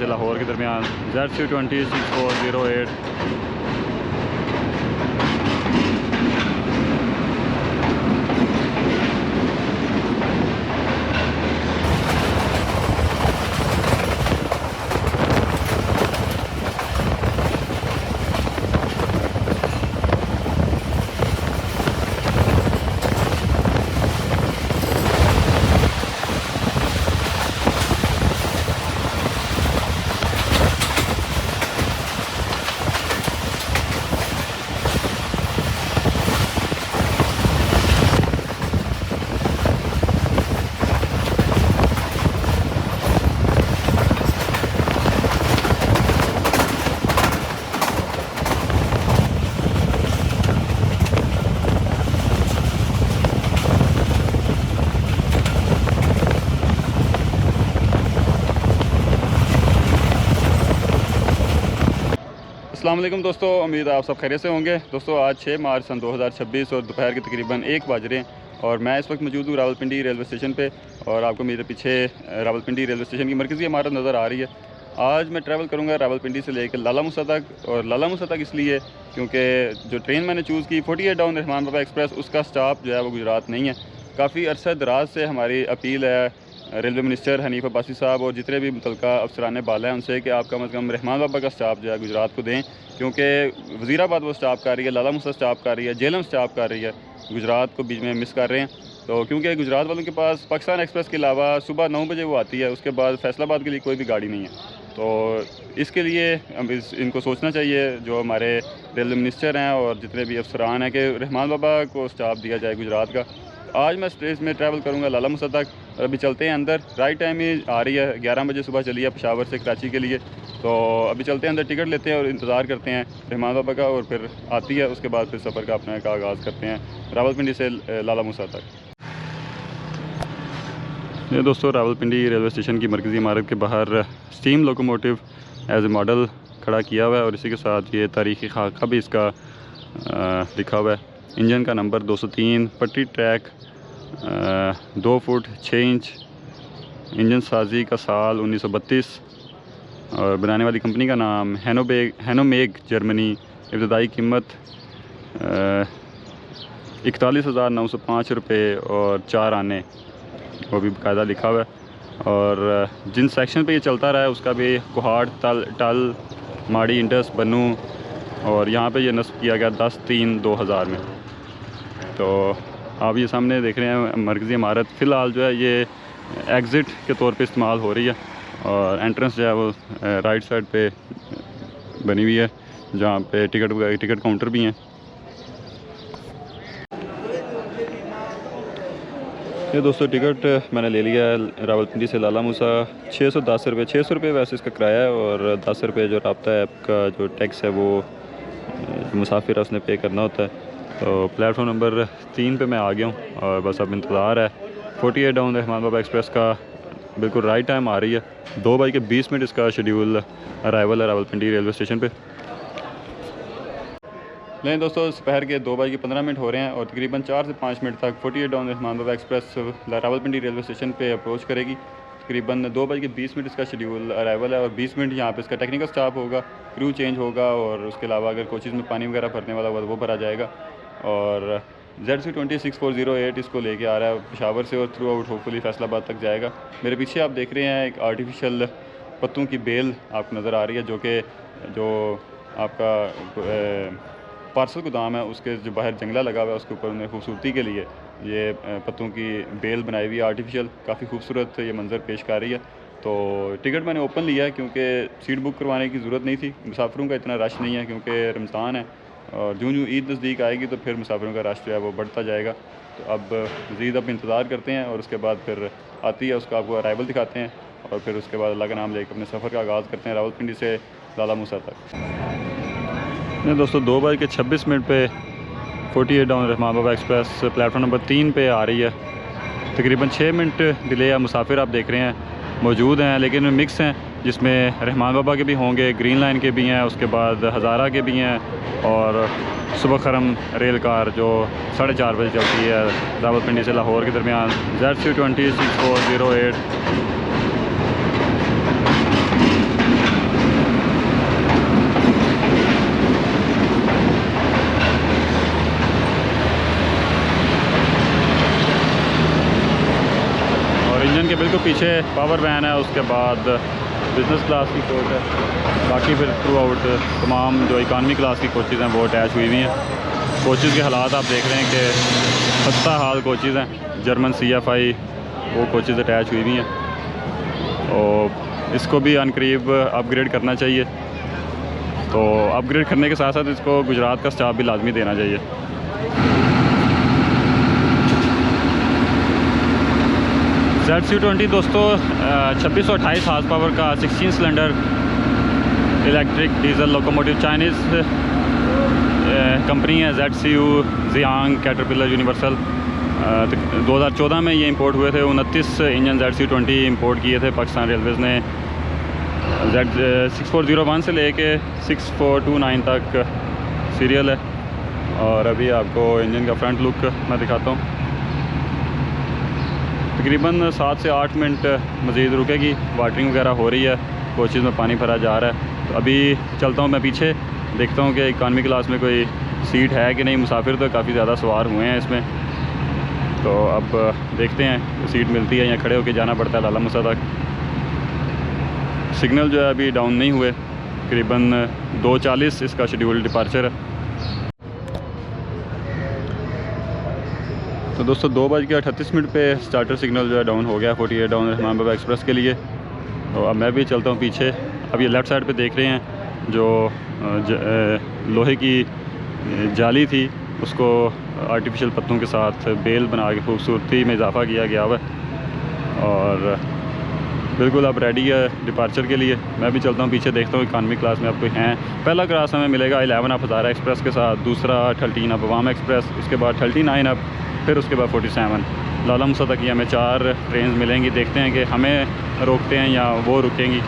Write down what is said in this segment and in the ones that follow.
से लाहौर के दरमियान ZC206408। अस्सलाम वालेकुम दोस्तों, उम्मीद है आप सब खैरियत से होंगे। दोस्तों आज 6 मार्च सन 2026 और दोपहर के तकरीबन 1 बज रहे हैं और मैं इस वक्त मौजूद हूँ रावलपिंडी रेलवे स्टेशन पे। और आपको मेरे पीछे रावलपिंडी रेलवे स्टेशन की मरकज़ी इमारत नज़र आ रही है। आज मैं ट्रैवल करूँगा रावलपिंडी से लेकर लाला मूसा तक। और लाला मूसा तक इसलिए क्योंकि जो ट्रेन मैंने चूज़ की 48 डाउन रहमान बाबा एक्सप्रेस, उसका स्टॉप जो है वो गुजरात नहीं है। काफ़ी अरसा दराज से हमारी अपील है रेलवे मिनिस्टर हनीफ अब्बासी साहब और जितने भी मुतलका अफसरान बाला हैं उनसे कि आप कम अज़ कम रहमान बाबा का स्टाफ जो है गुजरात को दें, क्योंकि वज़ीराबाद वो स्टाफ कर रही है, लाला मूसा स्टाफ कर रही है, जेलम स्टाफ कर रही है, गुजरात को बीच में मिस कर रहे हैं। तो क्योंकि गुजरात वालों के पास पाकिस्तान एक्सप्रेस के अलावा सुबह 9 बजे वो आती है, उसके बाद फैसलाबाद के लिए कोई भी गाड़ी नहीं है। तो इसके लिए इनको सोचना चाहिए जो हमारे रेलवे मिनिस्टर हैं और जितने भी अफसरान हैं कि रहमान बाबा को स्टाफ दिया जाए गुजरात का। आज मैं स्टेज में ट्रैवल करूंगा लाला मूसा तक और अभी चलते हैं अंदर। राइट टाइम ही आ रही है, 11 बजे सुबह चली है पेशावर से कराची के लिए। तो अभी चलते हैं अंदर, टिकट लेते हैं और इंतज़ार करते हैं रहमान बाबा का, और फिर आती है उसके बाद फिर सफ़र का अपने का आगाज़ करते हैं रावलपिंडी से लाला मूसा तक। ये दोस्तों रावलपिंडी रेलवे स्टेशन की मरकज़ी इमारत के बाहर steam locomotive as a model खड़ा किया हुआ है और इसी के साथ ये तारीख़ी खाका भी इसका लिखा हुआ है। इंजन का नंबर 203, पट्टी ट्रैक 2 फुट 6 इंच, इंजन साजी का साल 1932 और बनाने वाली कंपनी का नाम हैनोमेग जर्मनी। इब्तदाई कीमत 41,905 रुपये और 4 आने, वो भी बाकायदा लिखा हुआ है। और जिन सेक्शन पे ये चलता रहा है उसका भी कोहाड़, टल, माड़ी, इंडस, बनू, और यहाँ पे ये नस्ब किया गया 10/3/2000 में। तो आप ये सामने देख रहे हैं मरकज़ी इमारत फ़िलहाल जो है ये एग्ज़िट के तौर पे इस्तेमाल हो रही है और एंट्रेंस जो है वो राइट साइड पे बनी हुई है जहाँ पे टिकट काउंटर भी हैं। ये दोस्तों टिकट मैंने ले लिया है रावलपिंडी से लाला मूसा। 610 रुपये, 600 रुपये वैसे इसका किराया है और 10 रुपये जो राब्ता ऐप का जो टैक्स है वो मुसाफिर है उसने पे करना होता है। तो प्लेटफॉर्म नंबर 3 पे मैं आ गया हूँ और बस अब इंतज़ार है 48 डाउन रहमान बाबा एक्सप्रेस का। बिल्कुल राइट टाइम आ रही है, 2:20 इसका शेड्यूल अराइवल है रावलपिंडी रेलवे स्टेशन पे। लेकिन दोस्तों दोपहर के 2:15 हो रहे हैं और तकरीबन 4 से 5 मिनट तक 48 डाउन रहमान बाबा एक्सप्रेस रावलपिंडी रेलवे स्टेशन पे अप्रोच करेगी। तकरीबन 2:20 इसका शेड्यूल अराइवल है और 20 मिनट यहाँ पे इसका टेक्निकल स्टाफ होगा, क्रू चेंज होगा और उसके अलावा अगर कोचेज़ में पानी वगैरह भरने वाला हुआ तो वो भरा जाएगा। और ZC206408 इसको लेके आ रहा है पेशावर से और थ्रू आउट होपफुली फैसलाबाद तक जाएगा। मेरे पीछे आप देख रहे हैं एक आर्टिफिशियल पत्तों की बेल आपको नज़र आ रही है, जो आपका पार्सल गोदाम है उसके जो बाहर जंगला लगा हुआ है उसके ऊपर उन्हें खूबसूरती के लिए ये पत्तों की बेल बनाई हुई है आर्टिफिशियल। काफ़ी खूबसूरत ये मंज़र पेश कर रही है। तो टिकट मैंने ओपन लिया है क्योंकि सीट बुक करवाने की ज़रूरत नहीं थी, मुसाफिरों का इतना रश नहीं है क्योंकि रमज़ान है और जो ईद नज़दीक आएगी तो फिर मुसाफिरों का रश जो है वो बढ़ता जाएगा। तो अब मज़ीद अब इंतज़ार करते हैं और उसके बाद फिर आती है उसका आपको अराइवल दिखाते हैं और फिर उसके बाद अल्लाह का नाम लेकर अपने सफ़र का आगाज़ करते हैं रावलपिंडी से लाला मूसा तक। नहीं दोस्तों 2:26 पे 48 डाउन रहमान बाबा एक्सप्रेस प्लेटफॉर्म नंबर 3 पे आ रही है। तकरीबन 6 मिनट डिले है। मुसाफिर आप देख रहे हैं मौजूद हैं लेकिन मिक्स हैं, जिसमें रहमान बाबा के भी होंगे, ग्रीन लाइन के भी हैं, उसके बाद हज़ारा के भी हैं और सुबह खरम रेल कार जो 4:30 बजे चलती है रावलपिंडी से लाहौर के दरमियान ZC206408। पीछे पावर वैन है, उसके बाद बिज़नेस क्लास की कोच है, बाकी फिर थ्रू आउट तमाम जो इकानमी क्लास की कोचेज़ हैं वो अटैच हुई हुई हैं। कोचेज़ के हालात आप देख रहे हैं कि खस्ता हाल कोचेज़ हैं। जर्मन CFI वो कोचेज़ अटैच हुई हुई हैं और इसको भी अनकरीब अपग्रेड करना चाहिए। तो अपग्रेड करने के साथ साथ इसको गुजरात का स्टाफ भी लाजमी देना चाहिए। ZCU20 दोस्तों 2628 हार्स पावर का 16 cylinder electric diesel locomotive Chinese company है। ZCU, जियांग, कैटरपिलर, यूनिवर्सल 2014 में ये इंपोर्ट हुए थे। 29 इंजन ZCU20 इंपोर्ट किए थे पाकिस्तान रेलवेज़ ने। Z6401 से लेके 6429 तक सीरियल है। और अभी आपको इंजन का फ्रंट लुक मैं दिखाता हूँ। तकरीबन 7 से 8 मिनट मज़ीद रुकेगी। वाटरिंग वगैरह हो रही है, कोचेज़ में पानी भरा जा रहा है। तो अभी चलता हूँ मैं पीछे, देखता हूँ कि इकानमी क्लास में कोई सीट है कि नहीं। मुसाफिर तो काफ़ी ज़्यादा सवार हुए हैं इसमें, तो अब देखते हैं सीट मिलती है या खड़े होकर जाना पड़ता है लाला मूसा तक। सिग्नल जो है अभी डाउन नहीं हुए। तकरीबन 2:40 इसका शेड्यूल डिपार्चर है। तो दोस्तों 2:38 पे स्टार्टर सिग्नल जो है डाउन हो गया 48 डाउन रहमान बाबा एक्सप्रेस के लिए। तो अब मैं भी चलता हूँ पीछे। अब ये लेफ़्ट साइड पे देख रहे हैं जो लोहे की जाली थी उसको आर्टिफिशियल पत्तों के साथ बेल बना के खूबसूरती में इजाफा किया गया हुआ है और बिल्कुल अब रेडी है डिपार्चर के लिए। मैं भी चलता हूँ पीछे, देखता हूँ इकानमी क्लास में अब कोई हैं। पहला क्लास हमें मिलेगा 11 अप हज़ारा एक्सप्रेस के साथ, दूसरा 13 अप अवाम एक्सप्रेस, उसके बाद 39 अप, फिर उसके बाद 47 लाला मूसा तक। ये हमें 4 ट्रेन मिलेंगी। देखते हैं कि हमें रोकते हैं या वो रुकेंगी।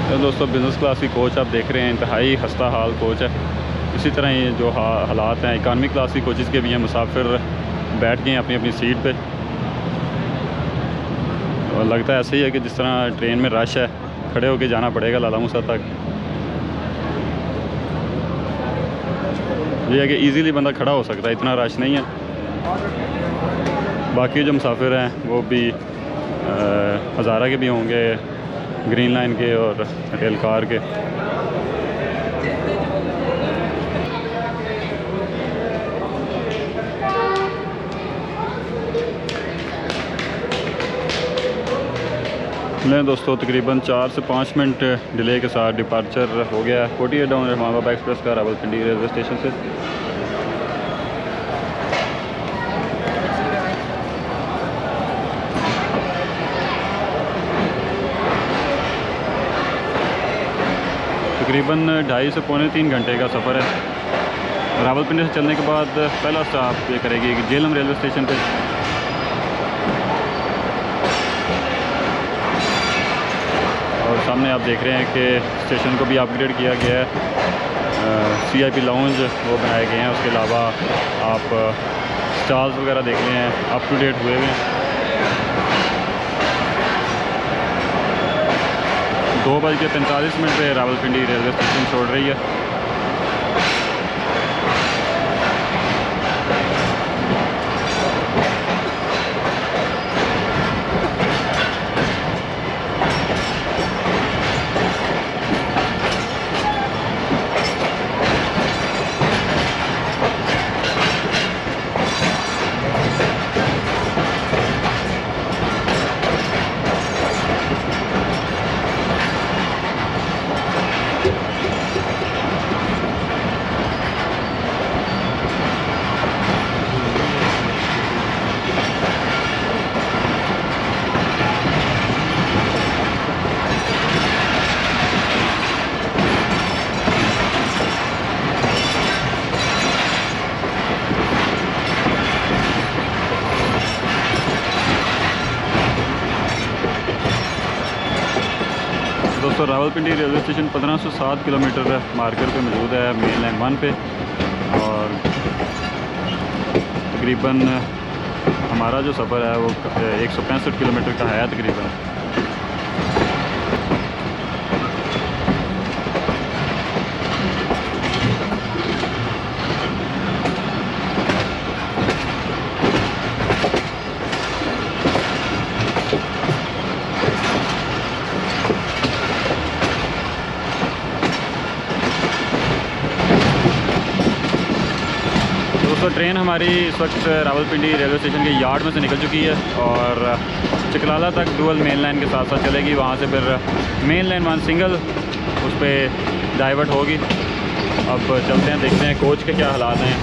तो दोस्तों बिज़नेस क्लास की कोच आप देख रहे हैं, इंतहाई खस्ता हाल कोच है। इसी तरह ये जो हालात हैं इकानमी क्लास की कोचेज़ के भी हैं। मुसाफिर बैठ गए हैं अपनी अपनी सीट पे और लगता है ऐसे ही है कि जिस तरह ट्रेन में रश है, खड़े होकर जाना पड़ेगा लाला मूसा तक। ये है कि इजीली बंदा खड़ा हो सकता है, इतना रश नहीं है। बाकी जो मुसाफिर हैं वो भी हज़ारा के भी होंगे, ग्रीन लाइन के और रेल कार के। नहीं दोस्तों तकरीबन 4 से 5 मिनट डिले के साथ डिपार्चर हो गया 48 डाउन रहमान बाबा एक्सप्रेस का रावलपिंडी रेलवे स्टेशन से। तकरीबन 2.5 से पौने 3 घंटे का सफ़र है। रावलपिंडी से चलने के बाद पहला स्टॉप ये करेगी जेलम रेलवे स्टेशन पे। और सामने आप देख रहे हैं कि स्टेशन को भी अपग्रेड किया गया है। CIP लाउंज वो बनाए गए हैं। उसके अलावा आप स्टॉल्स वगैरह देख रहे हैं, अप टू डेट हुए हुए हैं। 2:45 पे रावलपिंडी रेलवे स्टेशन छोड़ रही है। दोस्तों Rawalpindi railway station 1507 kilometre marker पे मौजूद है, मेन लाइन 1 पे। और तकरीबन हमारा जो सफ़र है वो 165 किलोमीटर का है तकरीबन। ट्रेन हमारी इस वक्त रावलपिंडी रेलवे स्टेशन के यार्ड में से निकल चुकी है और चकलाला तक डुअल मेन लाइन के साथ साथ चलेगी। वहाँ से फिर मेन लाइन 1 सिंगल उस पर डाइवर्ट होगी। अब चलते हैं, देखते हैं कोच के क्या हालात हैं।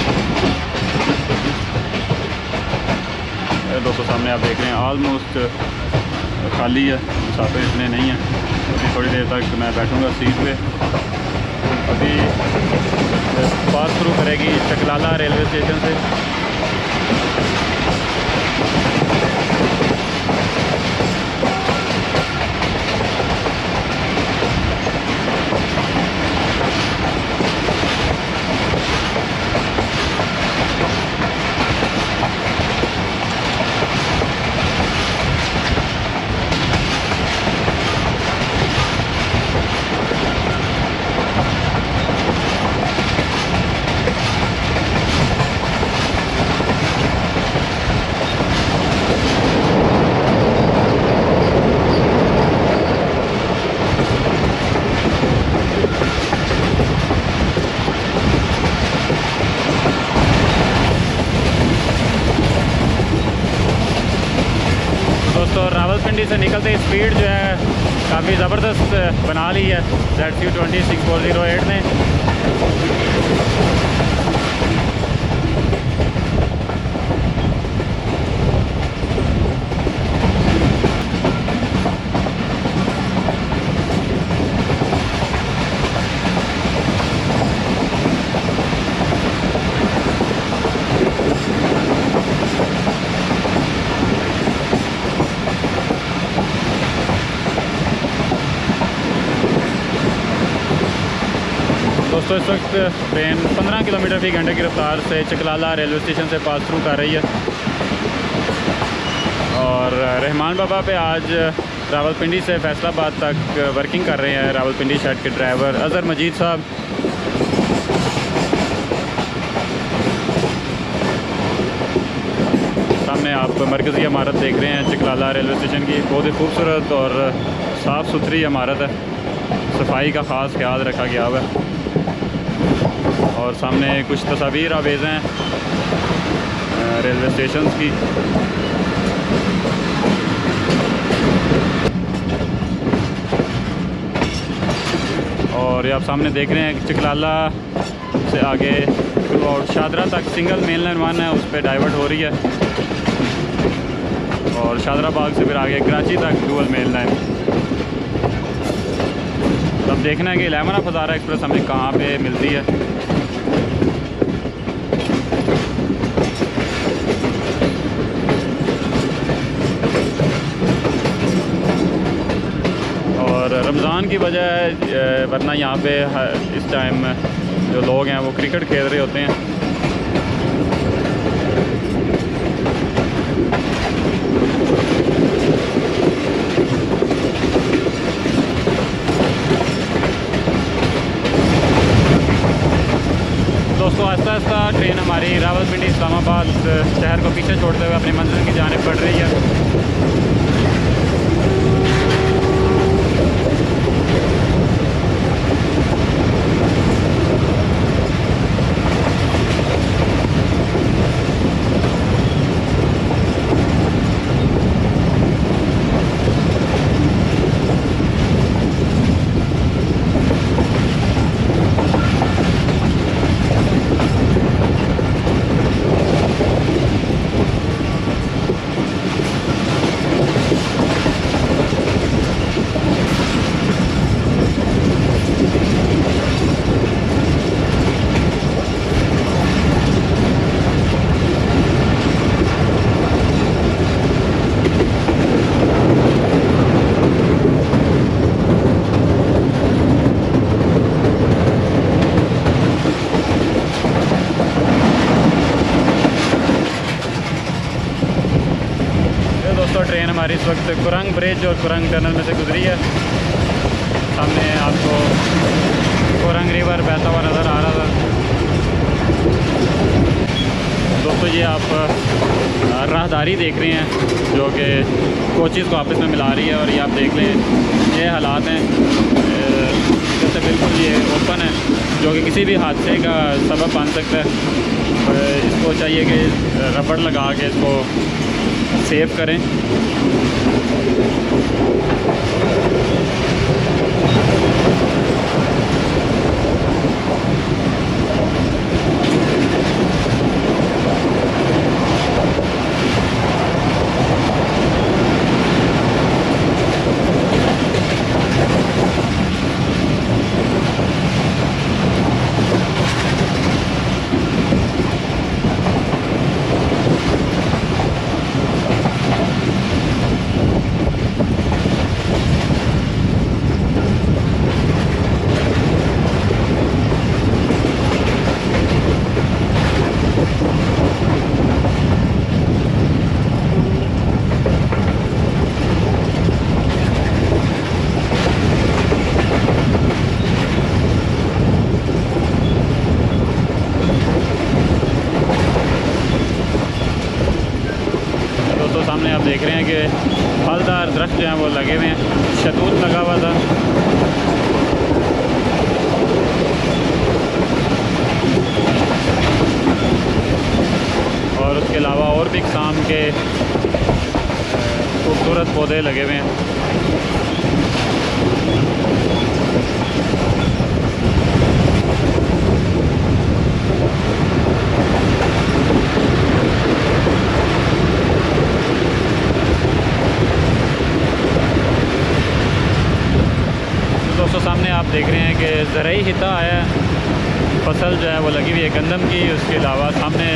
दोस्तों सामने आप देख रहे हैं ऑलमोस्ट खाली है, मुसाफिर इतने नहीं हैं। अभी थोड़ी देर तक मैं बैठूँगा सीट पे। अभी पास थ्रू करेगी चकलाला रेलवे स्टेशन से। दोस्तों रावलपिंडी से निकलते स्पीड जो है काफ़ी ज़बरदस्त बना ली है ZQ-20 ने। दोस्तों इस वक्त ट्रेन 15 किलोमीटर फी घंटे की रफ्तार से चकलाला रेलवे स्टेशन से पास थ्रू कर रही है और रहमान बाबा पे आज रावलपिंडी से फैसलाबाद तक वर्किंग कर रहे हैं रावलपिंडी शेड के ड्राइवर अज़हर मजीद साहब। सामने आप मरकज़ी इमारत देख रहे हैं चकलाला रेलवे स्टेशन की, बहुत ही खूबसूरत और साफ़ सुथरी इमारत है। सफाई का ख़ास ख्याल रखा गया हुआ है और सामने कुछ तस्वीर आवेज़ हैं रेलवे स्टेशन की। और ये आप सामने देख रहे हैं चकलाला से आगे और शादरा तक सिंगल मेन लाइन 1 है, उस पर डाइवर्ट हो रही है और शादरा बाग से फिर आगे कराची तक डुअल मेन लाइन। अब देखना है कि 11 हज़ारा एक्सप्रेस हमें कहाँ पे मिलती है। और रमज़ान की वजह है, वरना यहाँ पे इस टाइम जो लोग हैं वो क्रिकेट खेल रहे होते हैं। दोस्तों आहिस्ता आहिस्ता ट्रेन हमारी रावलपिंडी इस्लामाबाद शहर को पीछे छोड़ते हुए अपनी मंजिल की जानिब बढ़ रही है। ट्रेन हमारी इस वक्त कुरंग ब्रिज और कुरंग टनल में से गुजरी है। सामने आपको कुरंग रिवर बहता हुआ नज़र आ रहा था। दोस्तों ये आप राहदारी देख रहे हैं जो कि कोचेज़ को आपस में मिला रही है और ये आप देख लें ये हालात हैं। जैसे बिल्कुल ये ओपन है जो कि किसी भी हादसे का सबब बन सकता है। इसको चाहिए कि रबड़ लगा के इसको सेव करें। सामने आप देख रहे हैं कि फलदार दरख्त जो हैं वो लगे हुए हैं। शहतूत लगा हुआ था, और उसके अलावा और भी किस्म के खूबसूरत पौधे लगे हुए हैं। दोस्तों सामने आप देख रहे हैं कि ज़रई हिता आया है, फसल जो है वो लगी हुई है गंदम की। उसके अलावा सामने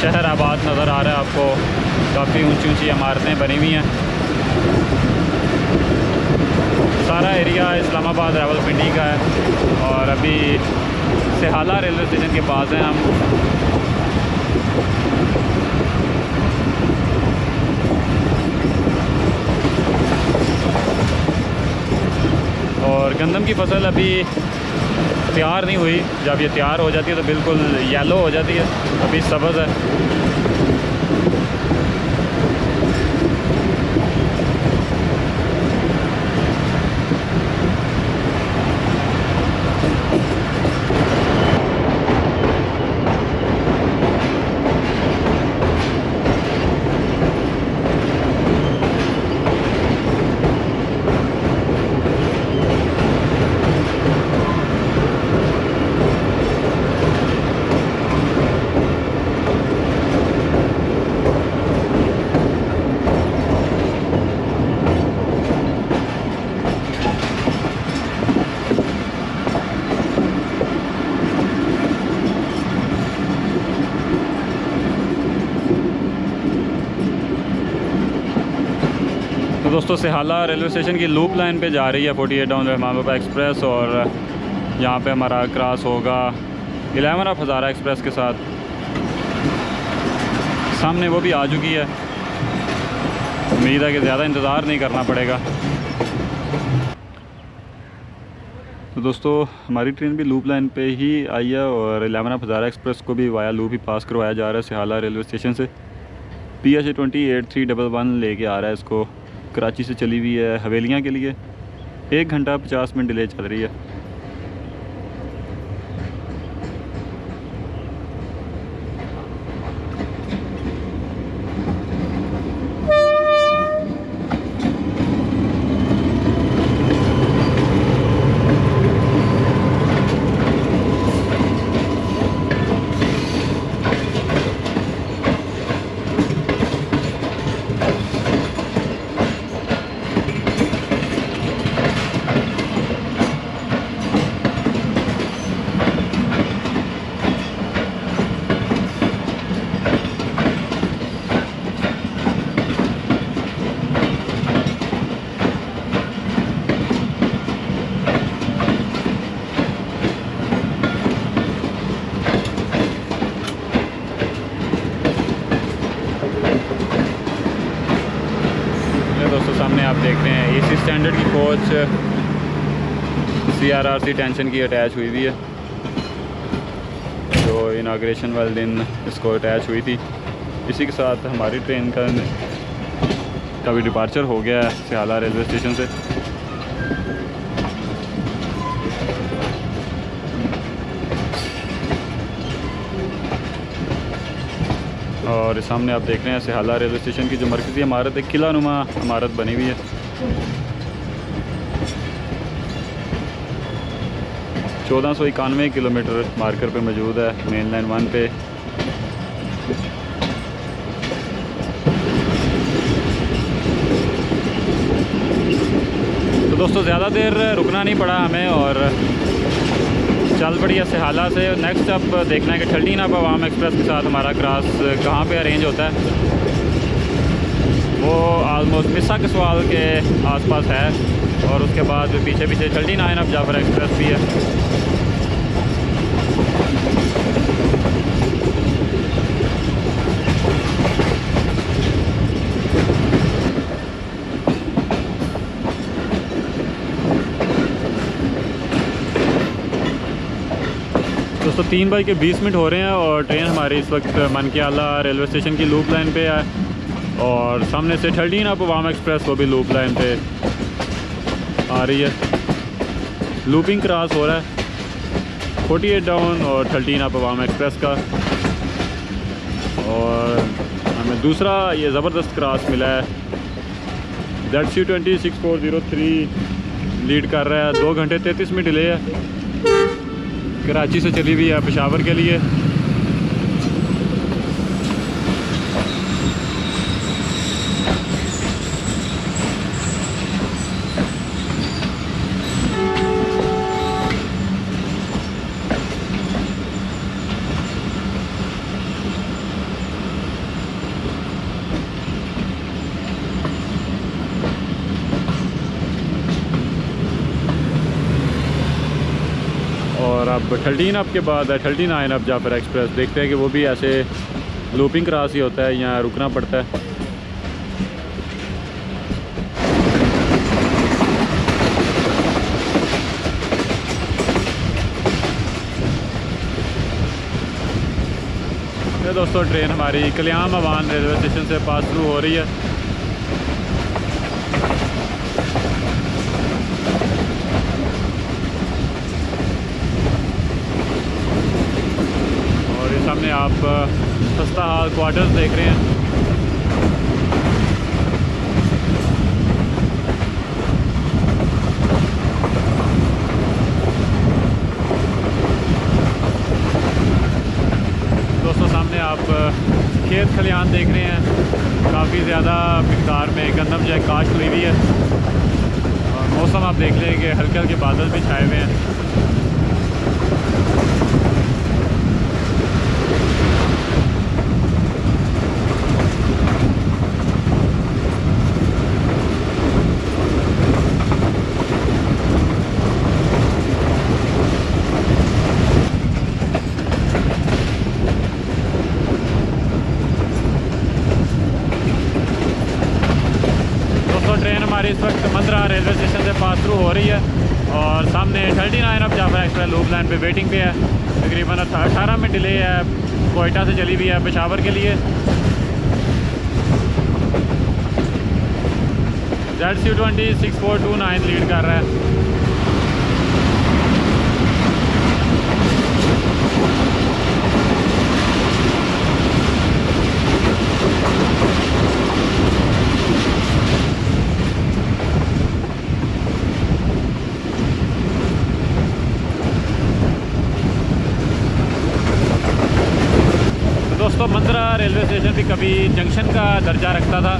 शहर आबाद नज़र आ रहा है आपको, काफ़ी ऊंची ऊंची इमारतें बनी हुई हैं। सारा एरिया इस्लामाबाद रावलपिंडी का है और अभी सिहाला रेलवे स्टेशन के पास हैं हम। और गंदम की फसल अभी तैयार नहीं हुई, जब ये तैयार हो जाती है तो बिल्कुल येलो हो जाती है, अभी सब्ज़ है। तो दोस्तों सिहाला रेलवे स्टेशन की लूप लाइन पे जा रही है 48 डाउन रहमान बाबा एक्सप्रेस, और यहाँ पे हमारा क्रॉस होगा 11 ऑफ हज़ारा एक्सप्रेस के साथ। सामने वो भी आ चुकी है, उम्मीद है कि ज़्यादा इंतज़ार नहीं करना पड़ेगा। तो दोस्तों हमारी ट्रेन भी लूप लाइन पे ही आई है और 11 ऑफ हज़ारा एक्सप्रेस को भी वाया लूप ही पास करवाया जा रहा है सिहाला रेलवे स्टेशन से। PH 28-311 लेके आ रहा है इसको, कराची से चली हुई है हवेलियाँ के लिए। 1 घंटा 50 मिनट डिले चल रही है। दोस्तों सामने आप देख रहे हैं AC स्टैंडर्ड की कोच CRRC टेंशन की अटैच हुई हुई है, जो इनाग्रेशन वाले दिन इसको अटैच हुई थी। इसी के साथ हमारी ट्रेन का भी डिपार्चर हो गया है सिहाला रेलवे स्टेशन से। और सामने आप देख रहे हैं सिहाला रेलवे स्टेशन की जो मरकज़ी इमारत है, किला नुमा इमारत बनी हुई है। चौदह 1491 किलोमीटर मार्कर पे मौजूद है, मेन लाइन 1 पे। तो दोस्तों ज़्यादा देर रुकना नहीं पड़ा हमें और चल पड़ी है सिहाला से। नेक्स्ट अब देखना है कि ठल्डीन अब अवाम एक्सप्रेस के साथ हमारा क्रॉस कहाँ पे अरेंज होता है। वो आलमोस्ट मिसा कसवाल के आसपास है और उसके बाद पीछे पीछे ठल्डीन आयन अब जाफर एक्सप्रेस भी है। दोस्तों 3:20 हो रहे हैं और ट्रेन हमारी इस वक्त मनकियाला रेलवे स्टेशन की लूप लाइन पे है और सामने से ठल्डीन अप अवाम एक्सप्रेस वो भी लूप लाइन पे आ रही है। लूपिंग क्रॉस हो रहा है 48 डाउन और ठल्डीन अप अवाम एक्सप्रेस का। और हमें दूसरा ये ज़बरदस्त क्रॉस मिला है। ZC20 6403 लीड कर रहा है। 2 घंटे 33 मिनट डिले है। कराची से चली हुई है पेशावर के लिए। और अब ठल्डीन अप के बाद है ठल्डीन आयन अब जाफर एक्सप्रेस। देखते हैं कि वो भी ऐसे लूपिंग क्रॉस ही होता है, यहाँ रुकना पड़ता है। ये दोस्तों ट्रेन हमारी कल्याम अवान रेलवे स्टेशन से पास थ्रू हो रही है। सामने आप सस्ता हाल क्वार्टर्स देख रहे हैं। दोस्तों सामने आप खेत खलियान देख रहे हैं। काफ़ी ज़्यादा मिक़दार में गंदम जो है काश्त हुई हुई है और मौसम आप देख लें कि हल्के हल्के बादल भी छाए हुए हैं। ट्रेन हमारी इस वक्त मंदरा रेलवे स्टेशन से पास थ्रू हो रही है और सामने 39 अब जाफर एक्सप्रेस लूप लाइन पे वेटिंग पे है। तकरीबन 18 मिनट डिले है। कोयटा से चली हुई है पेशावर के लिए। ZC20 6429 लीड कर रहा है। दोस्तों मंदरा रेलवे स्टेशन भी कभी जंक्शन का दर्जा रखता था।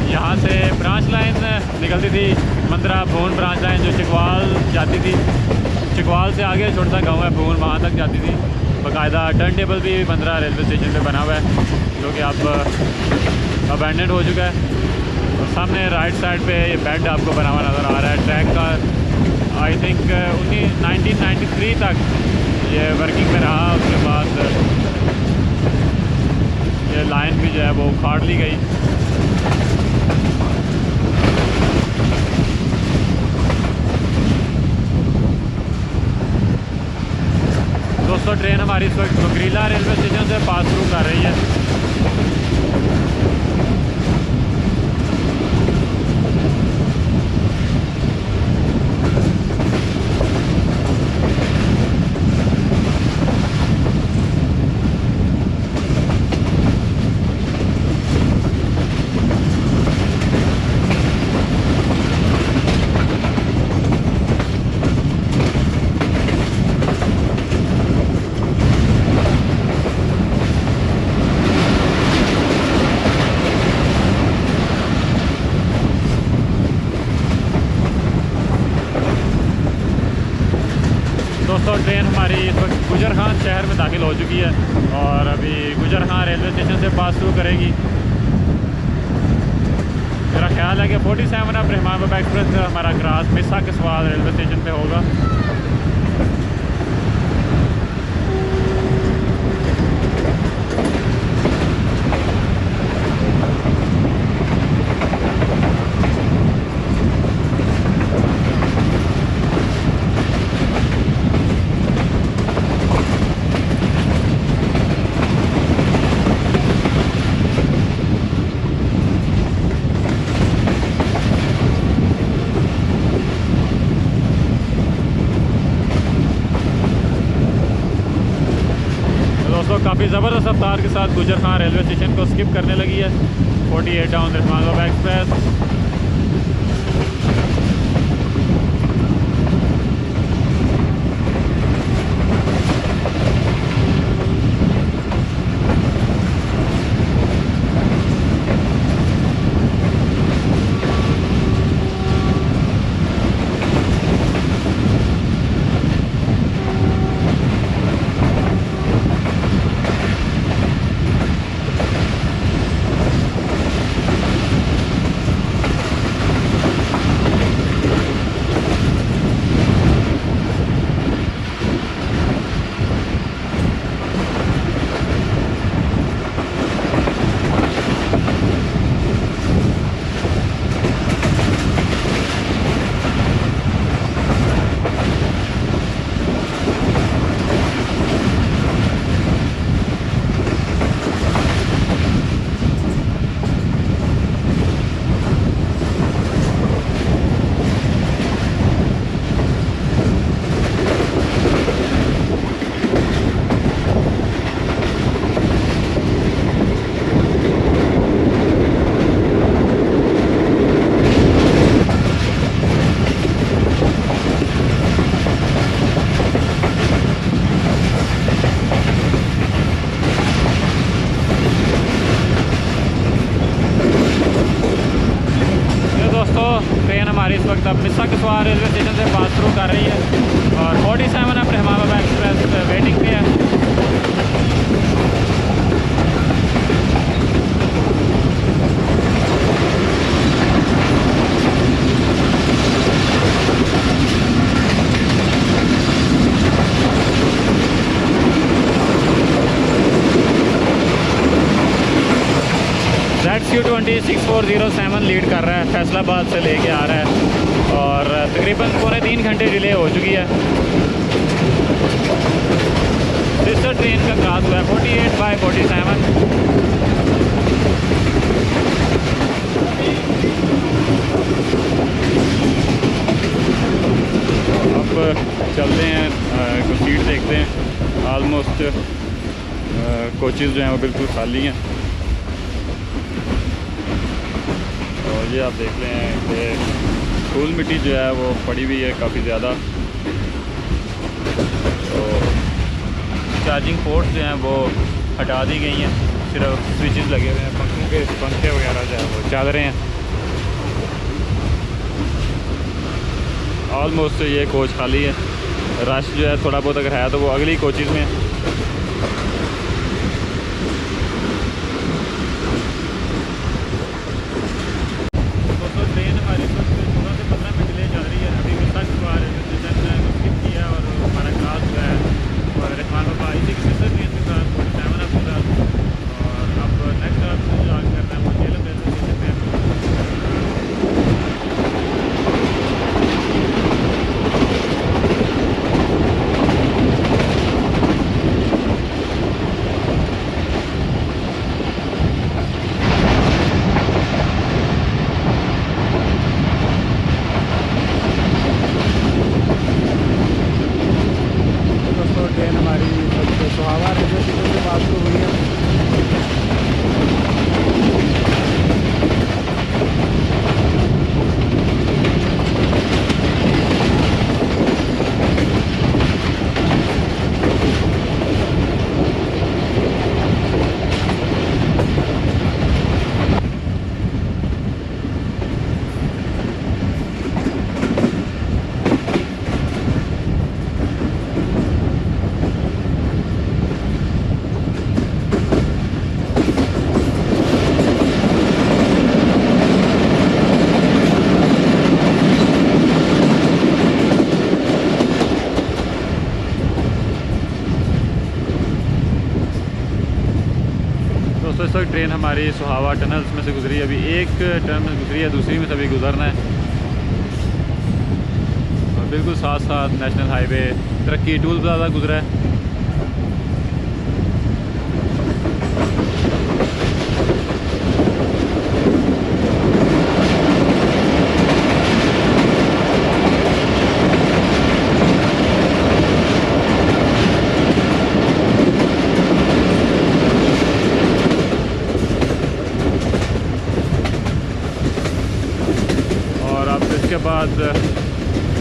यहाँ से ब्रांच लाइन निकलती थी, मंदरा भून ब्रांच लाइन जो चिकवाल जाती थी। चिकवाल से आगे छोटा गांव है भून, वहाँ तक जाती थी। बाकायदा टर्न टेबल भी मंदरा रेलवे स्टेशन पे बना हुआ है जो कि अब अबैंडन हो चुका है। और सामने राइट साइड पे ये बेड आपको बना हुआ नज़र आ रहा है ट्रैक का। आई थिंक 1993 तक ये वर्किंग में रहा। उसके बाद ये लाइन भी जो है वो उखाड़ ली गई। दोस्तों ट्रेन हमारी इस वक्त बकरीला रेलवे स्टेशन से पास थ्रू कर रही है। ट्रेन हमारी इस वक्त गुजर खान शहर में दाखिल हो चुकी है और अभी गुजर खान रेलवे स्टेशन से पास थ्रू करेगी। मेरा ख्याल है कि 47 अब रहमान बाबा एक्सप्रेस हमारा क्रॉस मिसा के स्वाद रेलवे स्टेशन पे होगा। काफ़ी ज़बरदस्त रफ्तार के साथ गुजर खान रेलवे स्टेशन को स्किप करने लगी है 48 डाउन रहमान बाबा एक्सप्रेस। ट्रेन हमारी इस वक्त अब मिसा कसवार रेलवे स्टेशन से पास थ्रू कर रही है और 47 अब रहमान बाबा एक्सप्रेस वेटिंग पे है। ZQ20647 लीड कर रहा है, फैसलाबाद से लेके आ रहा है और तकरीबन पौने 3 घंटे डिले हो चुकी है। सिस्टर ट्रेन का क्रॉस हुआ है 48/47। अब चलते हैं, कुछ सीट देखते हैं। आलमोस्ट कोचेज़ जो हैं वो बिल्कुल खाली हैं और ये आप देख रहे हैं कि धूल मिट्टी जो है वो पड़ी हुई है काफ़ी ज़्यादा। तो चार्जिंग पोर्ट्स जो हैं वो हटा दी गई हैं, सिर्फ स्विचेस लगे हुए हैं, पंखे वगैरह जो है वो चल रहे हैं। ऑलमोस्ट ये कोच खाली है। रश जो है थोड़ा बहुत अगर है तो वो अगली कोचेज़ में है। ट्रेन हमारी सुहावा टनल्स में से गुजरी है। अभी एक टनल में गुजरी है, दूसरी में से अभी गुजरना है। और बिल्कुल साथ साथ नेशनल हाईवे तरक्की टूल प्लाजा गुजरा है। उसके बाद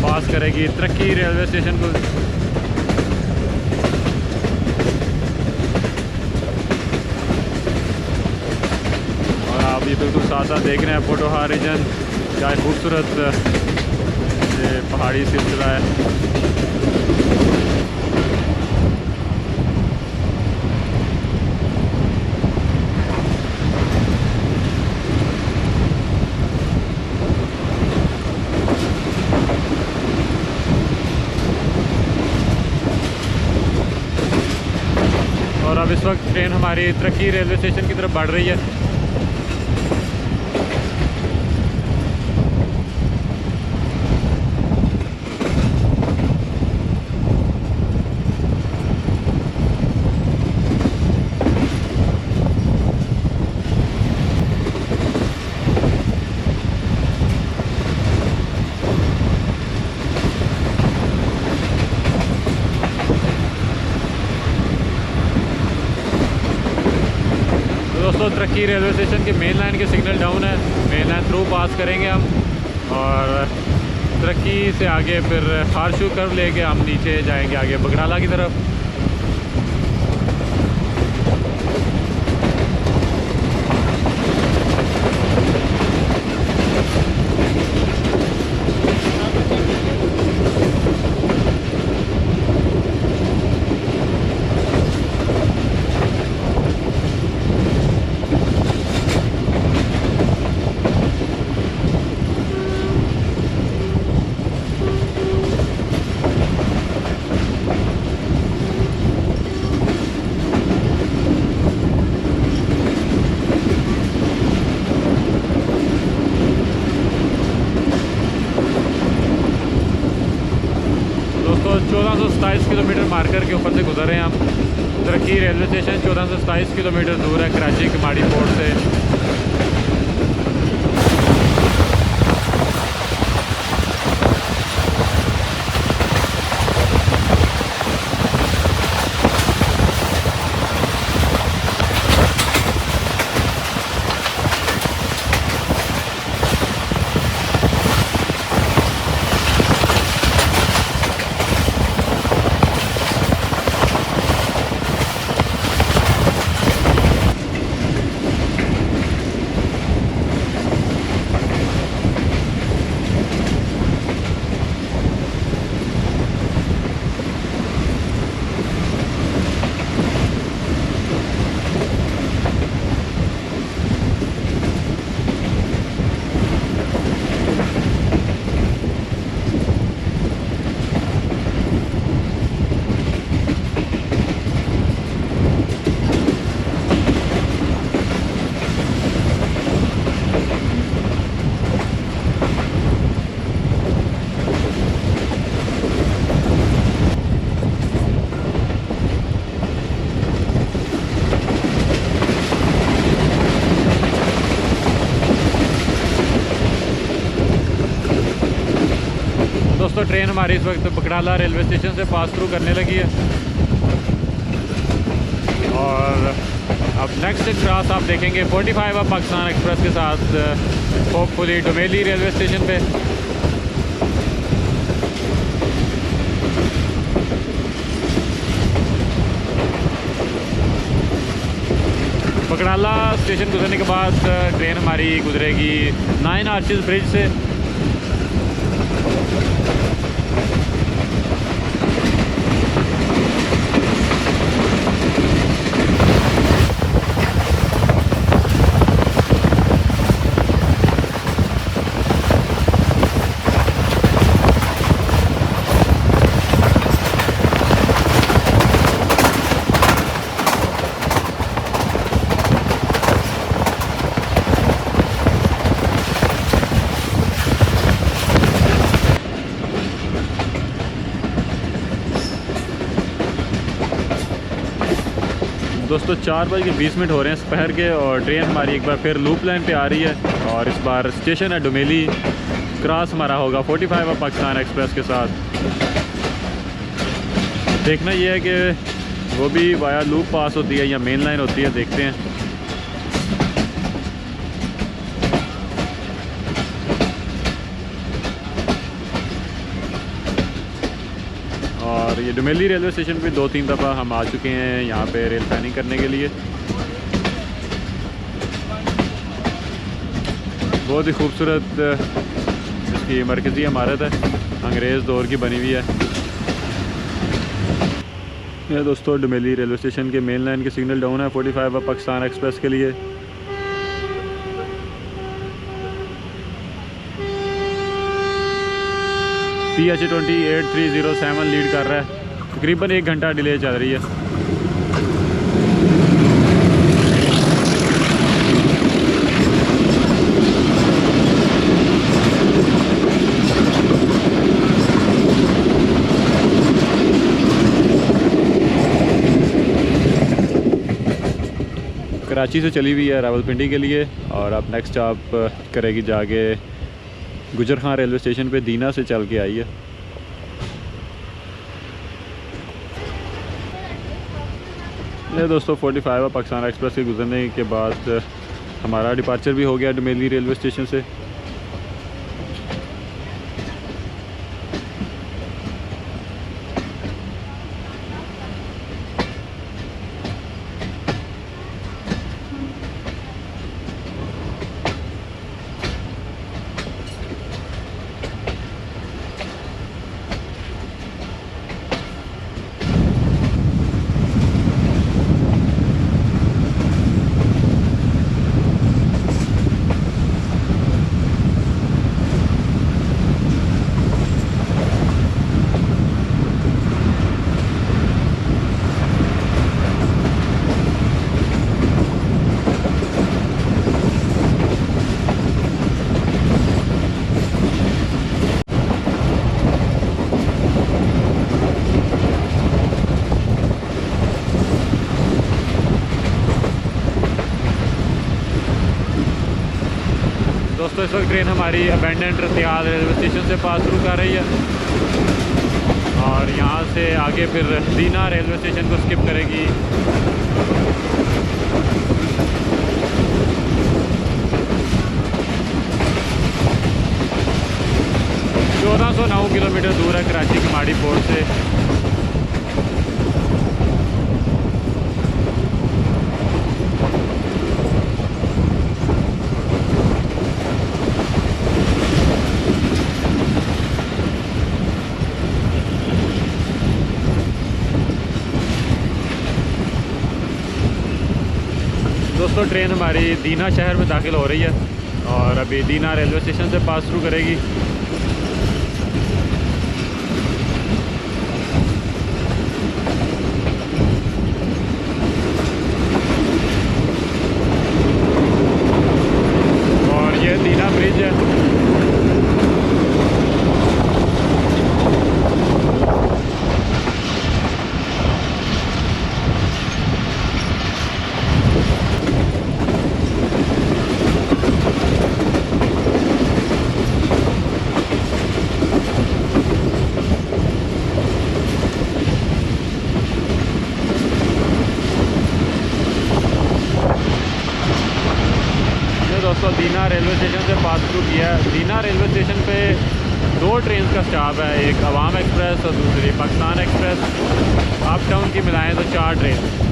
पास करेगी तरक्की रेलवे स्टेशन को। और आप ये बिल्कुल साथ साथ देख रहे हैं पोटोहा रीजन, क्या खूबसूरत ये पहाड़ी सिलसिला है। और अब इस वक्त ट्रेन हमारी तरक्की रेलवे स्टेशन की तरफ बढ़ रही है। दोस्तों तरक्की रेलवे स्टेशन के मेन लाइन के सिग्नल डाउन है, मेन लाइन थ्रू पास करेंगे हम और तरक्की से आगे फिर हारशू कर्व लेके हम नीचे जाएंगे आगे बगड़ाला की तरफ। दोस्तों 1427 किलोमीटर मार्कर के ऊपर से गुजर रहे हैं हम। तरक्की रेलवे स्टेशन 1427 किलोमीटर दूर है कराची कमाड़ी पोर्ट से। दोस्तों ट्रेन हमारी इस वक्त बकड़ाला रेलवे स्टेशन से पास थ्रू करने लगी है और अब नेक्स्ट क्रॉस आप देखेंगे 45 ऑफ पाकिस्तान एक्सप्रेस के साथ होपफुली डोमेली रेलवे स्टेशन पे। बकड़ाला स्टेशन गुजरने के बाद ट्रेन हमारी गुजरेगी 9 आर्चेस ब्रिज से। दोस्तों 4:20 हो रहे हैं दोपहर के और ट्रेन हमारी एक बार फिर लूप लाइन पे आ रही है और इस बार स्टेशन है डुमेली। क्रॉस हमारा होगा 45 ऑफ पाकिस्तान एक्सप्रेस के साथ। देखना ये है कि वो भी वाया लूप पास होती है या मेन लाइन होती है, देखते हैं। और ये डुमेली रेलवे स्टेशन पे 2-3 दफ़ा हम आ चुके हैं यहाँ पे रेल प्लानिंग करने के लिए। बहुत ही खूबसूरत इसकी मरकज़ी इमारत है, अंग्रेज़ दौर की बनी हुई है। ये दोस्तों डुमेली रेलवे स्टेशन के मेन लाइन के सिग्नल डाउन है 45 ऑफ पाकिस्तान एक्सप्रेस के लिए। PH28307 लीड कर रहा है, तकरीबन 1 घंटा डिले चल रही है। कराची से चली हुई है रावलपिंडी के लिए और अब नेक्स्ट स्टॉप करेगी जाके गुजर खान रेलवे स्टेशन पे। दीना से चल के आई है। ये दोस्तों 45 ऑफ पाकिस्तान एक्सप्रेस के गुजरने के बाद हमारा डिपार्चर भी हो गया डुमेली रेलवे स्टेशन से। दोस्तों इस वक्त ट्रेन हमारी अबेंडेंट रतियाल रेलवे स्टेशन से पास थ्रू कर रही है और यहाँ से आगे फिर दीना रेलवे स्टेशन को स्किप करेगी। चौदह 9 किलोमीटर दूर है कराची की माड़ी पोर्ट से। दोस्तों ट्रेन हमारी दीना शहर में दाखिल हो रही है और अभी दीना रेलवे स्टेशन से पास थ्रू करेगी। और ये दीना ब्रिज है। दोस्तों दीना रेलवे स्टेशन से पास थ्रू किया है। दीना रेलवे स्टेशन पे 2 ट्रेन का स्टॉप है, एक अवाम एक्सप्रेस और दूसरी पाकिस्तान एक्सप्रेस। अप डाउन की मिलाएं तो 4 ट्रेन।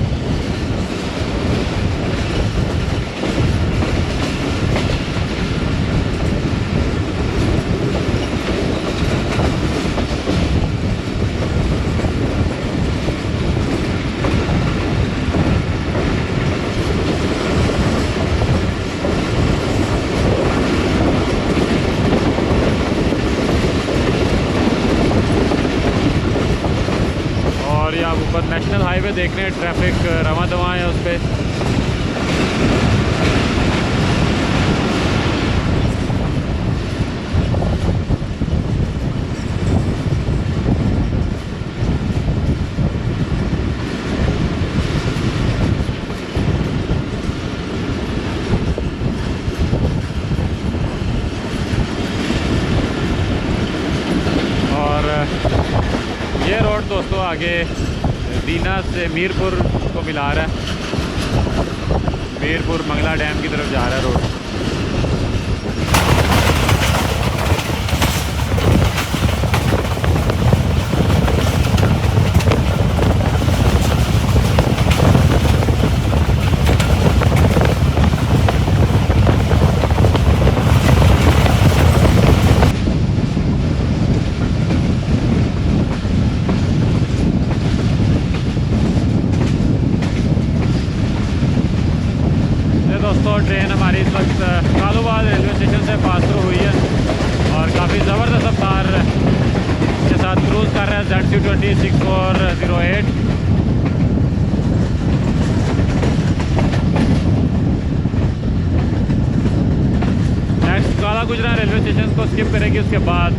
ऊपर नेशनल हाईवे देख रहे हैं, ट्रैफिक रवां दवां है उस पर। ट्रांसपोर्ट दोस्तों आगे दीना से मीरपुर को मिला रहा है, मीरपुर मंगला डैम की तरफ जा रहा है रोड। दोस्तों ट्रेन हमारी इस वक्त कालूबाग रेलवे स्टेशन से पास थ्रू हुई है और काफ़ी ज़बरदस्त रफ्तार के साथ क्रूज़ कर रहा है ZC206408। नेक्स्ट काला गुजरा रेलवे स्टेशन को स्किप करेगी, उसके बाद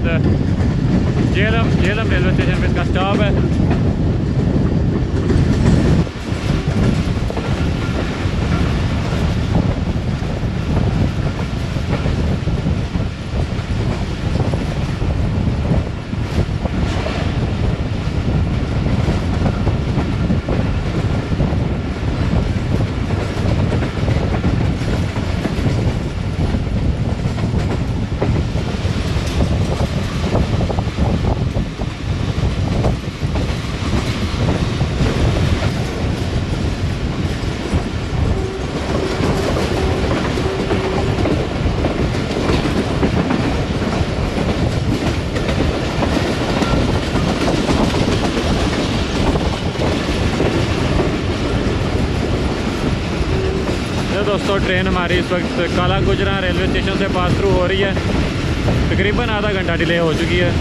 झेलम रेलवे स्टेशन पे इसका स्टॉप है। दोस्तों ट्रेन हमारी इस वक्त काला गुजरा रेलवे स्टेशन से पास थ्रू हो रही है, तकरीबन आधा घंटा डिले हो चुकी है।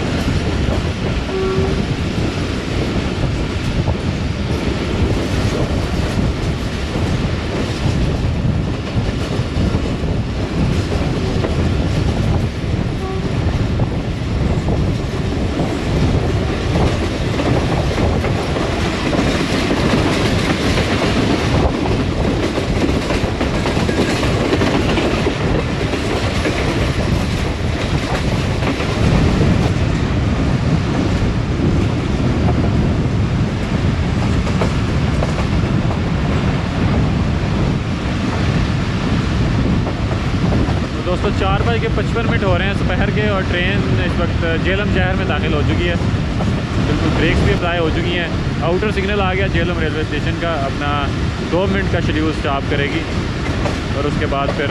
दोस्तों 4:55 हो रहे हैं दोपहर के और ट्रेन इस वक्त झेलम शहर में दाखिल हो चुकी है। बिल्कुल ब्रेक्स भी अप्लाई हो चुकी हैं। आउटर सिग्नल आ गया झेलम रेलवे स्टेशन का, अपना 2 मिनट का शेड्यूल स्टॉप करेगी और उसके बाद फिर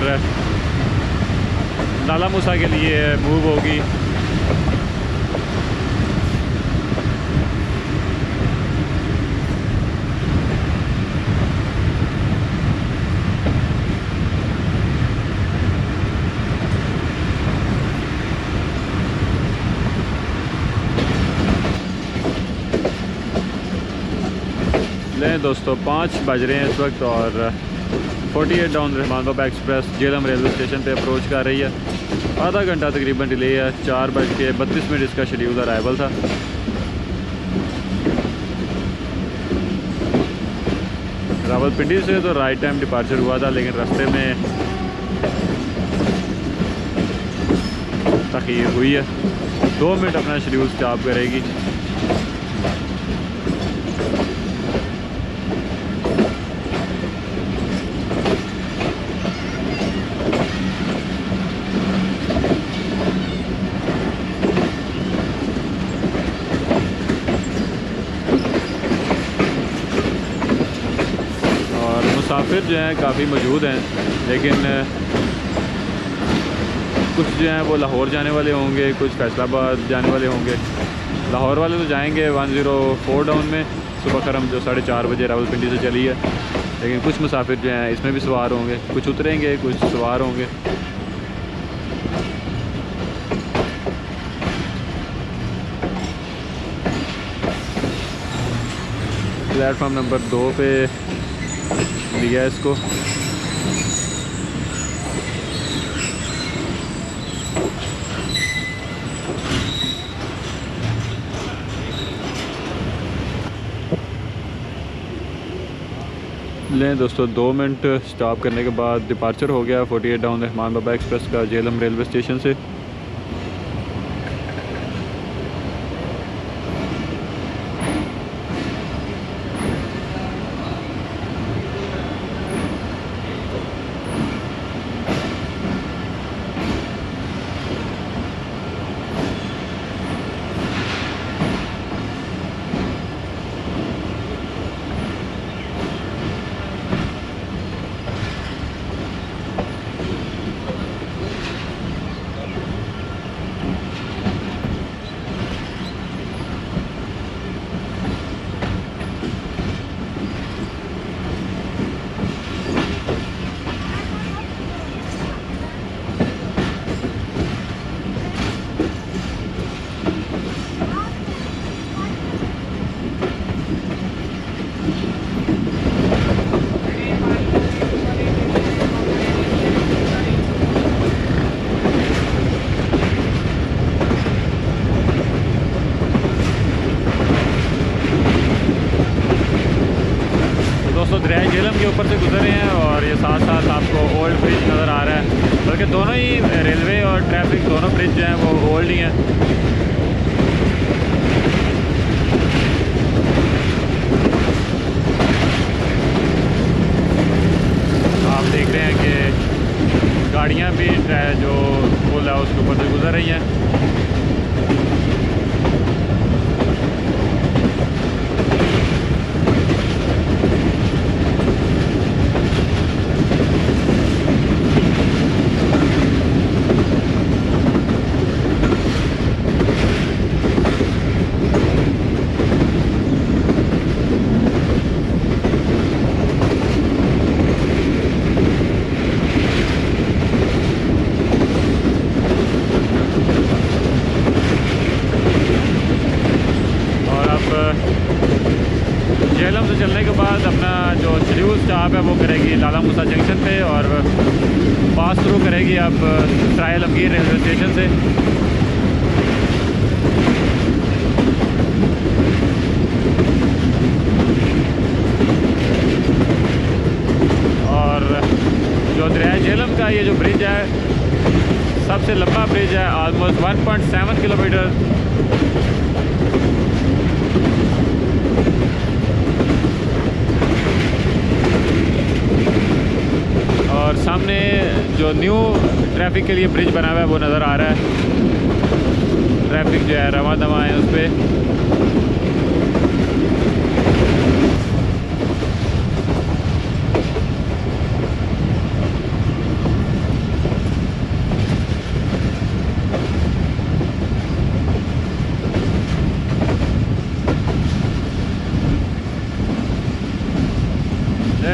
नाला मूसा के लिए मूव होगी। दोस्तों 5 बज रहे हैं इस वक्त और 48 डाउन रहमान बाबा एक्सप्रेस झेलम रेलवे स्टेशन पे अप्रोच कर रही है। आधा घंटा तकरीबन डिले है, 4:32 इसका शेड्यूल अराइवल था। रावलपिंडी से तो राइट टाइम डिपार्चर हुआ था, लेकिन रास्ते में तखीर हुई है। 2 मिनट अपना शेड्यूल स्टॉप करेगी। मुसाफिर जो हैं काफ़ी मौजूद हैं, लेकिन कुछ जो हैं वो लाहौर जाने वाले होंगे, कुछ फैसलाबाद जाने वाले होंगे। लाहौर वाले तो जाएंगे 104 डाउन में, सुबह खरम जो 4:30 बजे रावलपिंडी से चली है। लेकिन कुछ मुसाफिर जो हैं इसमें भी सवार होंगे, कुछ उतरेंगे कुछ सवार होंगे। प्लेटफॉर्म नंबर 2 पे लिया इसको। लें दोस्तों 2 मिनट स्टॉप करने के बाद डिपार्चर हो गया 48 डाउन रहमान बाबा एक्सप्रेस का झेलम रेलवे स्टेशन से। ब्रिज जो हैं वो ओल्ड ही हैं। आप देख रहे हैं कि गाड़ियाँ भी जो पुल है उसके ऊपर से गुजर रही हैं। झेलम से चलने के बाद अपना जो शेड्यूल स्टॉप है वो करेगी लाला मूसा जंक्शन पे और पास थ्रू करेगी अब सराय आलमगीर रेलवे स्टेशन से। और जो दरिया झेलम का ये जो ब्रिज है सबसे लंबा ब्रिज है, ऑलमोस्ट 1.7 किलोमीटर। और सामने जो न्यू ट्रैफिक के लिए ब्रिज बना हुआ है वो नज़र आ रहा है। ट्रैफिक जो है रवा दवा है उस पर।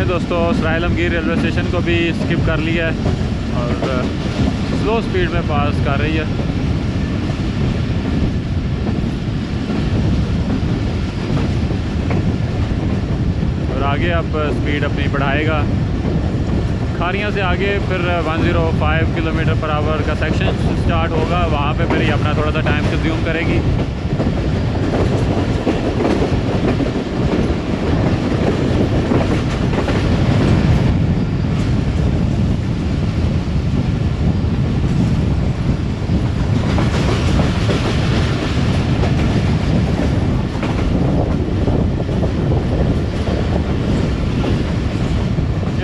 दोस्तों सराय आलमगीर रेलवे स्टेशन को भी स्किप कर लिया है और स्लो स्पीड में पास कर रही है। और आगे अब स्पीड अपनी बढ़ाएगा। खारियाँ से आगे फिर 105 किलोमीटर पर आवर का सेक्शन स्टार्ट होगा, वहाँ पे फिर ये अपना थोड़ा सा टाइम कंज्यूम करेगी।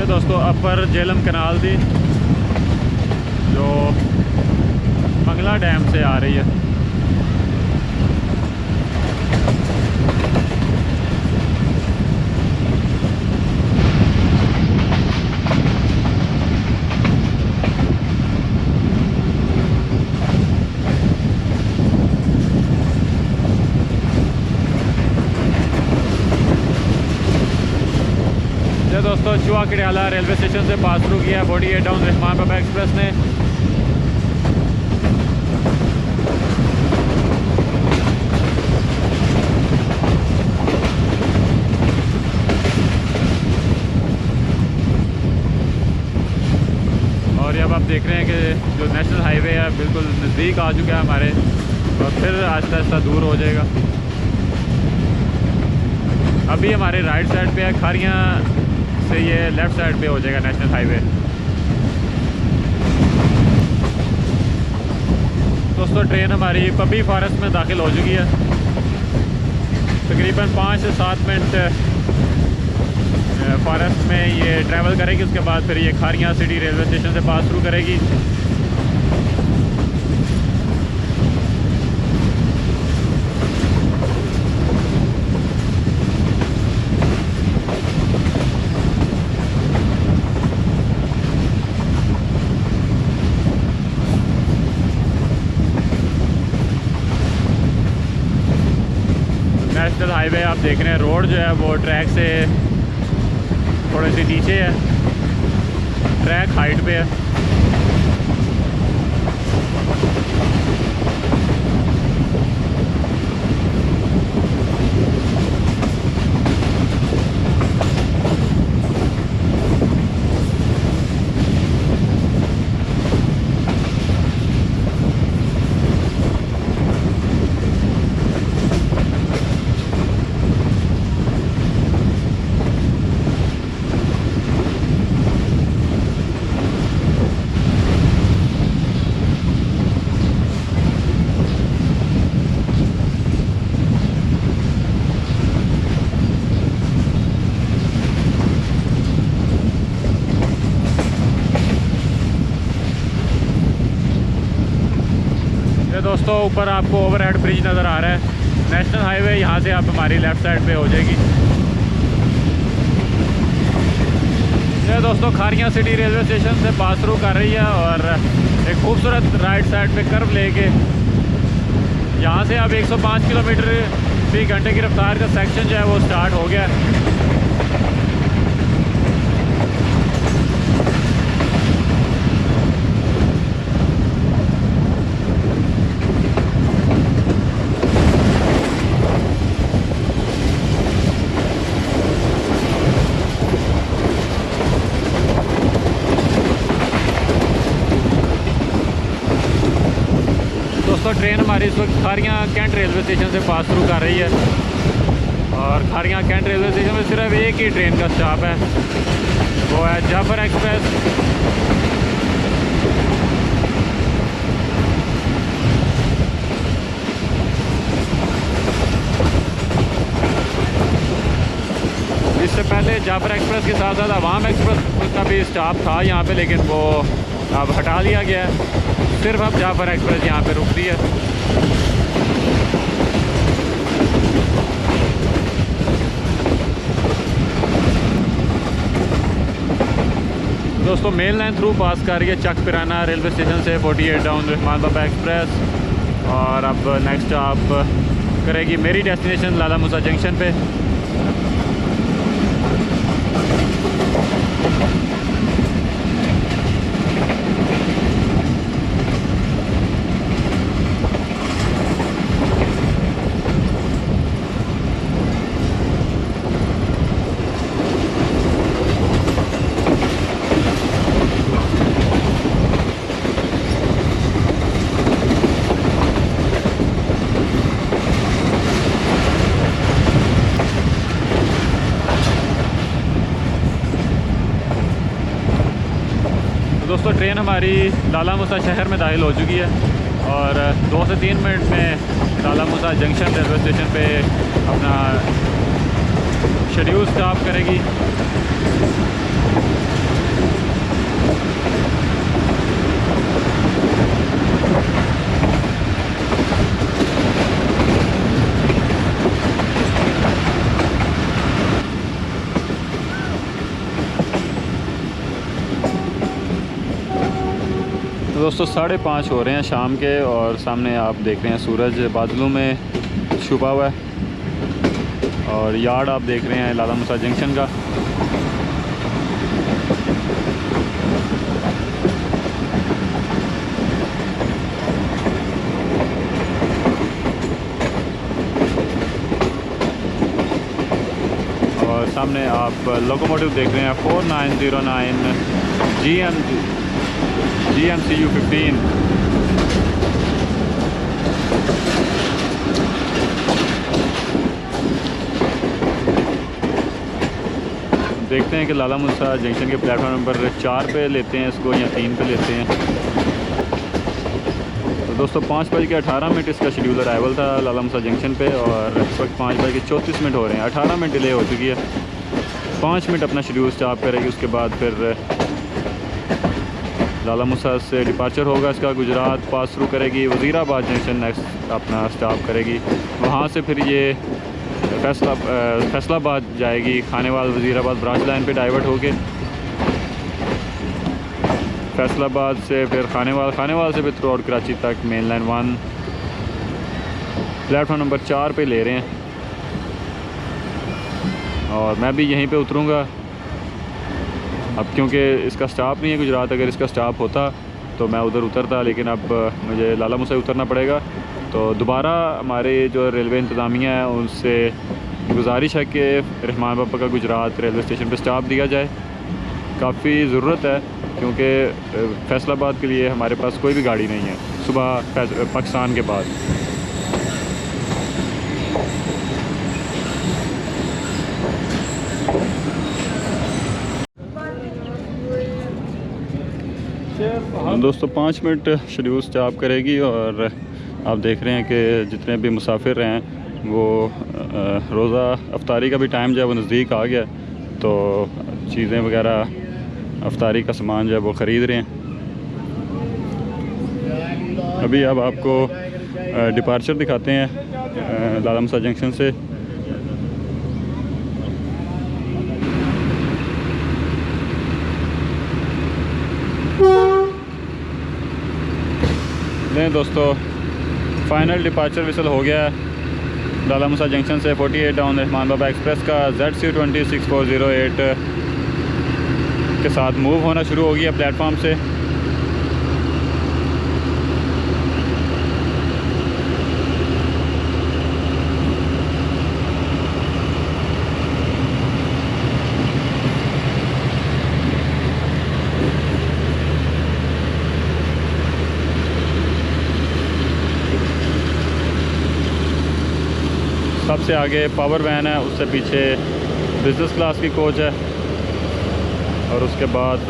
दोस्तों अपर झेलम कनाल थी जो मंगला डैम से आ रही है। दोस्तों चुआ कड़ियाला रेलवे स्टेशन से पास थ्रू किया 48 डाउन रहमान बाबा एक्सप्रेस ने। और अब आप देख रहे हैं कि जो नेशनल हाईवे है बिल्कुल नज़दीक आ चुका है हमारे, और फिर आहिस्ता आहिस्ता दूर हो जाएगा। अभी हमारे राइट साइड पे है, खारियाँ से ये लेफ़्ट साइड पे हो जाएगा नेशनल हाईवे। दोस्तों ट्रेन हमारी पब्बी फॉरेस्ट में दाखिल हो चुकी है। तकरीबन 5 से 7 मिनट फॉरेस्ट में ये ट्रैवल करेगी, उसके बाद फिर ये खारियाँ सिटी रेलवे स्टेशन से पास थ्रू करेगी। नेशनल हाईवे आप देख रहे हैं, रोड जो है वो ट्रैक से थोड़ी सी नीचे है, ट्रैक हाइट पे है। ये दोस्तों ऊपर आपको ओवरहेड ब्रिज नज़र आ रहा है, नेशनल हाईवे। यहाँ से आप हमारी लेफ़्ट साइड पे हो जाएगी। ये दोस्तों खारियाँ सिटी रेलवे स्टेशन से पास थ्रू कर रही है और एक खूबसूरत राइट साइड पे कर्व लेके यहाँ से अब 105 किलोमीटर फी घंटे की रफ्तार का सेक्शन जो है वो स्टार्ट हो गया है। दोस्तों ट्रेन हमारी इस वक्त खारियाँ कैंट रेलवे स्टेशन से पास थ्रू कर रही है और खारियाँ कैंट रेलवे स्टेशन में सिर्फ एक ही ट्रेन का स्टॉप है, वो है जाफर एक्सप्रेस। इससे पहले जाफर एक्सप्रेस के साथ साथ अवाम एक्सप्रेस का भी स्टॉप था यहाँ पे, लेकिन वो अब हटा लिया गया है। सिर्फ अब जाफर एक्सप्रेस यहाँ पे रुकती है। दोस्तों मेन लाइन थ्रू पास कर रही है चक पिराना रेलवे स्टेशन से 48 डाउन रहमान बाबा एक्सप्रेस और अब नेक्स्ट आप करेगी मेरी डेस्टिनेशन लाला मूसा जंक्शन पे। दोस्तों ट्रेन हमारी लाला मूसा शहर में दाखिल हो चुकी है और 2 से 3 मिनट में लाला मूसा जंक्शन रेलवे स्टेशन पे अपना शेड्यूल स्टॉप करेगी। तो दोस्तों 5:30 हो रहे हैं शाम के और सामने आप देख रहे हैं सूरज बादलों में छुपा हुआ है और यार्ड आप देख रहे हैं लाला मूसा जंक्शन का। और सामने आप लोकोमोटिव देख रहे हैं 4909 GMCU 15। देखते हैं कि लाला मूसा जंक्शन के प्लेटफॉर्म नंबर 4 पे लेते हैं इसको या 3 पे लेते हैं। तो दोस्तों 5:18 इसका शेड्यूल अराइवल था लाला मूसा जंक्शन पे और इस वक्त 5:34 हो रहे हैं। 18 मिनट डिले हो चुकी है। 5 मिनट अपना शेड्यूल स्टॉप करेगी, उसके बाद फिर लाला मूसा से डिपार्चर होगा इसका, गुजरात पास थ्रू करेगी, वज़ीराबाद जंक्शन नेक्स्ट अपना स्टॉप करेगी। वहाँ से फिर ये फैसलाबाद जाएगी, खानेवाल वज़ीराबाद ब्रांच लाइन पे डाइवर्ट होके फैसलाबाद से फिर खानेवाल से फिर थ्रू आउट कराची तक मेन लाइन 1 प्लेटफॉर्म नंबर 4 पे ले रहे हैं और मैं भी यहीं पे उतरूँगा। अब क्योंकि इसका स्टॉप नहीं है गुजरात, अगर इसका स्टॉप होता तो मैं उधर उतरता, लेकिन अब मुझे लाला मूसा उतरना पड़ेगा। तो दोबारा हमारे जो रेलवे इंतज़ामिया है उनसे गुजारिश है कि रहमान बाबा का गुजरात रेलवे स्टेशन पे स्टॉप दिया जाए। काफ़ी ज़रूरत है क्योंकि फैसलाबाद के लिए हमारे पास कोई भी गाड़ी नहीं है सुबह पाकिस्तान के बाद। दोस्तों 5 मिनट शेड्यूल स्टॉप करेगी और आप देख रहे हैं कि जितने भी मुसाफिर हैं वो रोज़ा अफ्तारी का भी टाइम जो है वो नज़दीक आ गया, तो चीज़ें वगैरह अफ्तारी का सामान जो है वो ख़रीद रहे हैं। अभी अब आपको डिपार्चर दिखाते हैं लाला मसा जंक्शन से। नहीं दोस्तों, फाइनल डिपार्चर विसल हो गया है लाला मसा जंक्शन से 48 डाउन रहमान बाबा एक्सप्रेस का ZC206408 के साथ मूव होना शुरू हो गया प्लेटफॉर्म से। सबसे आगे पावर वैन है, उससे पीछे बिज़नेस क्लास की कोच है और उसके बाद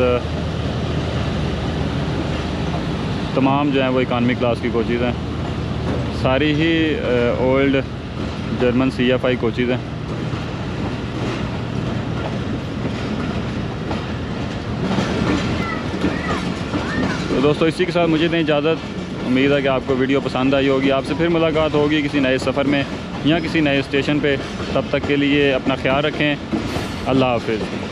तमाम जो हैं वो इकानमी क्लास की कोचेज़ हैं। सारी ही ओल्ड जर्मन CFI कोचेज़ हैं। तो दोस्तों इसी के साथ मुझे दें इजाज़त। उम्मीद है कि आपको वीडियो पसंद आई होगी। आपसे फिर मुलाकात होगी किसी नए सफ़र में या किसी नए स्टेशन पे। तब तक के लिए अपना ख्याल रखें। अल्लाह हाफ़िज़।